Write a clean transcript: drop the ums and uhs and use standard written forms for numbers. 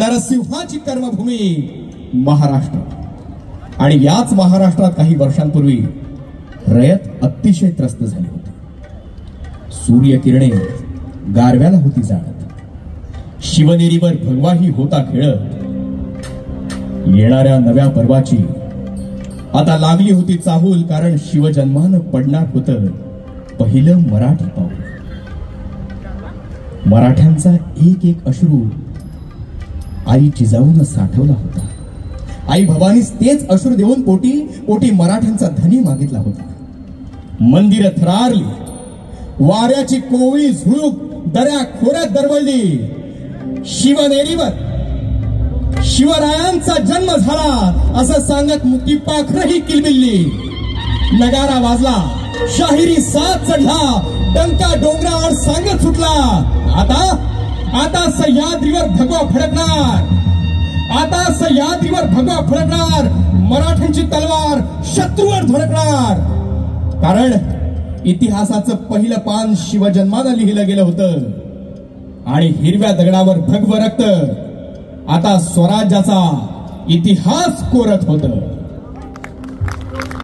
नरसिंहाची कर्मभूमी महाराष्ट्र। आणि याच महाराष्ट्रात काही वर्षांपूर्वी रयत अतिशय त्रस्त झाली होती। सूर्यकिरणे गारव्याला होती जाणत, शिवनेरीवर भगवाही होता खेळत। येणाऱ्या नव्या पर्वाची आता लागली होती चाहूल, कारण शिवजन्मानं पडणार होतं पहिलं मराठी पाऊल। मराठ्यांचा एक एक अश्रू आई जिजाऊनं साठवला होता। आई भवानीस तेच अश्रू देऊन पोटी पोटी मराठ्यांचा धनी मागितला होता। मंदिर थरारली, वाऱ्याची कोवळी झुळूक दऱ्या खोऱ्यात दरवळली। शिवनेरीवर शिवरायांचा जन्म झाला असं सांगत मुक्ती पाखरही किलबिलली। नगारा वाजला, शाहिरी साथ चढला, डंका डोंगरावर सांगत सुटला। आता सह्याद्रीवर भगवा फडकणार, आता सह्याद्रीवर भगवा फडकणार। मराठ्यांची तलवार शत्रूवर धडकणार, कारण इतिहासाचं पहिलं पान शिवजन्मानं लिहिलं गेलं होतं। आणि हिरव्या दगडावर भगवं रक्त आता स्वराज्याचा इतिहास कोरत होतं।